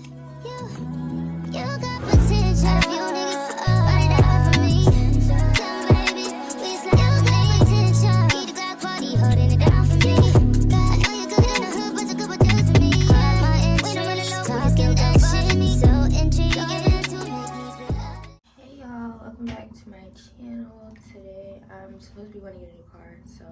You got potential. You niggas fight it out for me. Tell me, baby, we slide. You got potential. Need a Glock 40 holding it down for me. I know you good in the hood, but you good with dudes to me. My interest, talking that shit, so intriguing. Hey y'all, welcome back to my channel. Today I'm supposed to be going to get a new car, so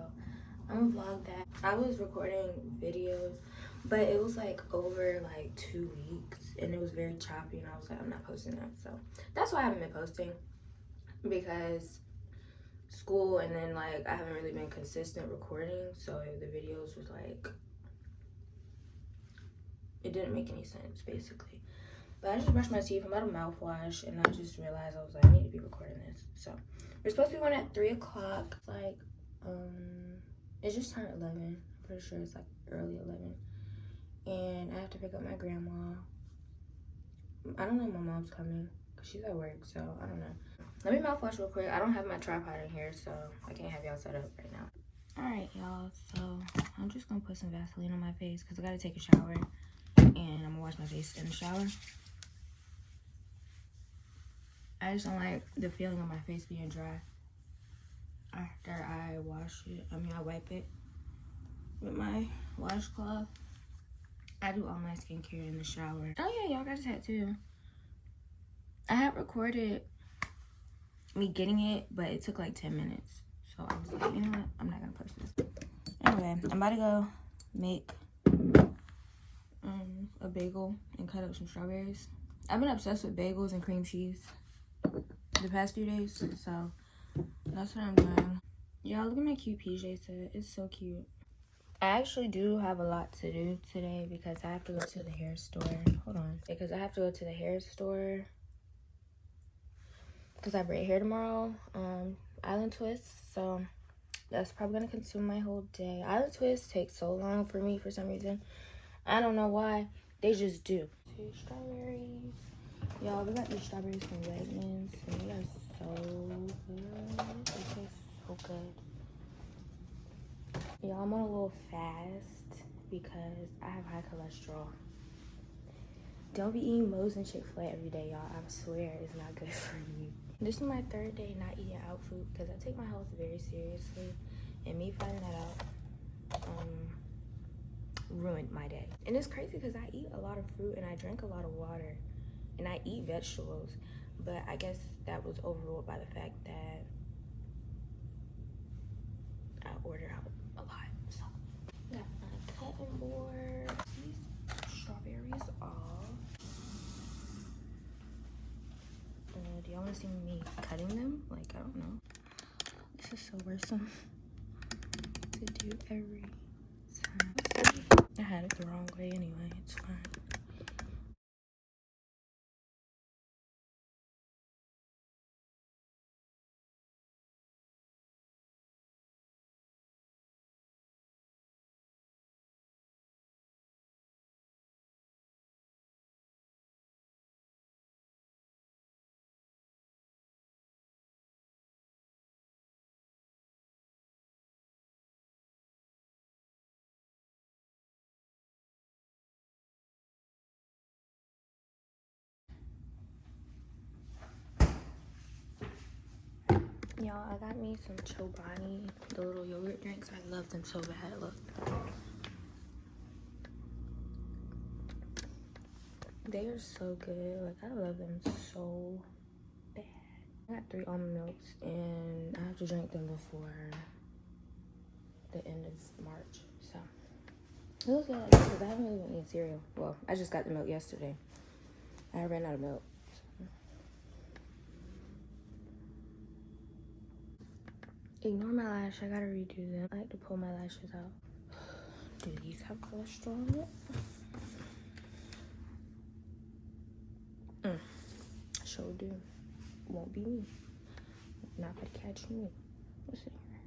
I'm gonna vlog that. I was recording videos, but it was like over like 2 weeks and it was very choppy, and I was like, I'm not posting that. So that's why I haven't been posting, because school, and then like I haven't really been consistent recording, so the videos was like, it didn't make any sense basically. But I just brushed my teeth, I'm out of mouthwash, and I just realized I was like, I need to be recording this. So we're supposed to be going at 3 o'clock. Like, it just turned 11. I'm pretty sure it's like early 11. And I have to pick up my grandma. I don't know if my mom's coming, because she's at work, so I don't know. Let me mouthwash real quick. I don't have my tripod in here, so I can't have y'all set up right now. Alright, y'all, so I'm just gonna put some Vaseline on my face, because I gotta take a shower, and I'm gonna wash my face in the shower. I just don't like the feeling of my face being dry after I wash it. I wipe it with my washcloth. I do all my skincare in the shower. Oh yeah, y'all got a tattoo. I had recorded me getting it, but it took like 10 minutes. So I was like, you know what? I'm not gonna post this. Anyway, I'm about to go make a bagel and cut up some strawberries. I've been obsessed with bagels and cream cheese the past few days, so that's what I'm doing. Y'all, look at my cute PJ set. It's so cute. I actually do have a lot to do today, because I have to go to the hair store. Hold on. Because I have to go to the hair store, because I braid hair tomorrow. Island twists. So that's probably going to consume my whole day. Island twists take so long for me for some reason. I don't know why. They just do. 2 strawberries. Y'all, we got these strawberries from Wegmans, and they are so good. They taste so good. Y'all, I'm on a little fast because I have high cholesterol. Don't be eating Moe's and Chick-fil-A every day, y'all. I swear it's not good for you. This is my 3rd day not eating out food, because I take my health very seriously, and me finding that out ruined my day. And it's crazy because I eat a lot of fruit and I drink a lot of water and I eat vegetables, but I guess that was overruled by the fact that I order out a lot. So got my cutting board. These strawberries off. Do y'all want to see me cutting them? Like, I don't know. This is so worrisome to do every time. I had it the wrong way anyway. It's fine. Y'all, I got me some Chobani, the little yogurt drinks. I love them so bad. Look. They are so good. Like, I love them so bad. I got 3 almond milks, and I have to drink them before the end of March. So, it looks good because I haven't really been eating cereal. Well, I just got the milk yesterday. I ran out of milk. Ignore my lash. I gotta redo them. I like to pull my lashes out. Do these have cholesterol in it? Sure do. Won't be me. Not gonna catch me. What's in here?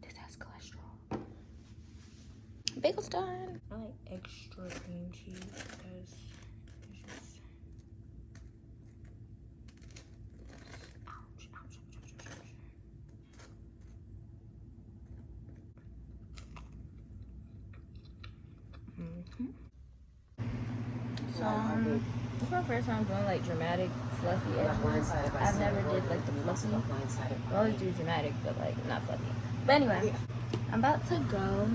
This has cholesterol. Bagel's done. I like extra cream cheese because it's just... Ouch, ouch, ouch, ouch, ouch, ouch. It's my first time doing like dramatic fluffy edges. I've never did like the fluffy. I always do dramatic, but like not fluffy. But anyway, I'm about to go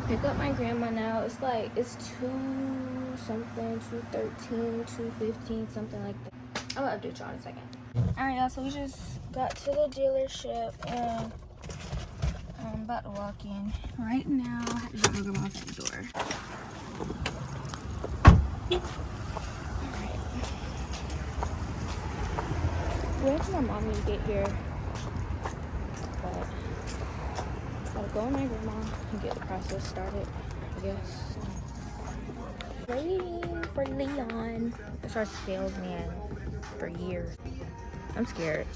pick up my grandma now. It's like it's 2-something, 2:13, 2:15, something like that. I'm gonna update y'all in a second. Alright, y'all, so we just got to the dealership and I'm about to walk in right now. I have to drop my grandma off at the door. Alright. Waiting for my mommy to get here. But gotta go with my grandma and get the process started, I guess. Waiting for Leon. It's our salesman for years. I'm scared.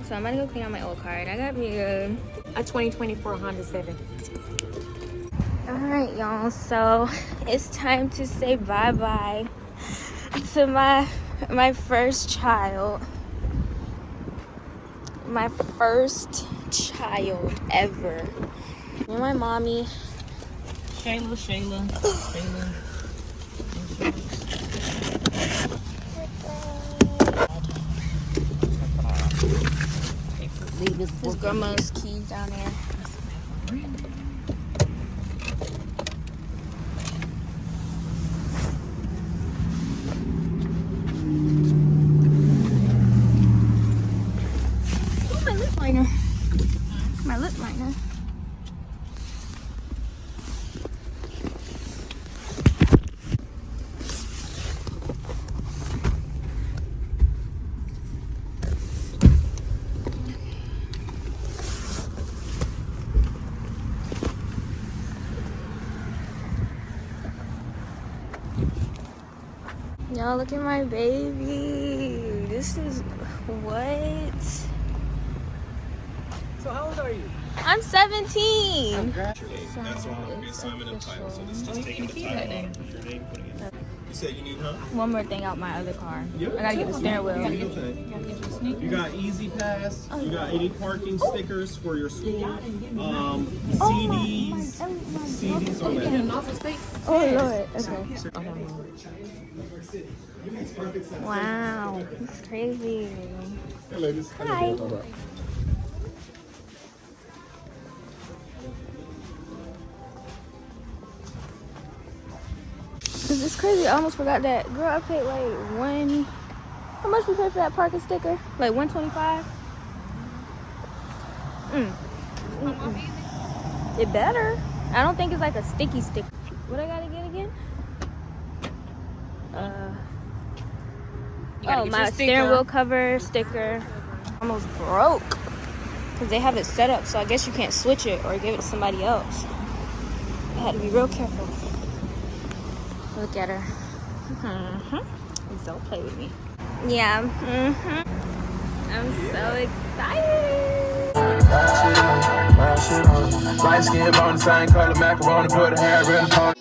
So I'm gonna go clean out my old car. And I got me a 2024 Honda Civic. Alright, y'all. So it's time to say bye-bye to my first child. My first child ever. Me and my mommy. Shayla. His grandma's keys down there. Oh, my lip liner. My lip liner. Y'all, look at my baby. This is what? So how old are you? I'm 17. That's wrong. It'll be assignment of title. So this is just taking the title off of your name, putting it. You said you need, huh? One more thing out my other car. Yep. I gotta get the steering wheel. You got Easy Pass. You got any parking stickers for your school. CDs. CDs on that. Oh Lord. Okay. Wow. It's crazy. Hey, ladies. Hi. Cause it's crazy. I almost forgot that. Girl, I paid like how much we paid for that parking sticker? Like $125. It better. I don't think it's like a sticky sticker. What I gotta get again? My steering wheel cover sticker. Almost broke. Cause they have it set up, so I guess you can't switch it or give it to somebody else. I had to be real careful. Look at her. Please don't play with me. Yeah. I'm so excited. Light skin, bone, same color, macaroni, put a hair in the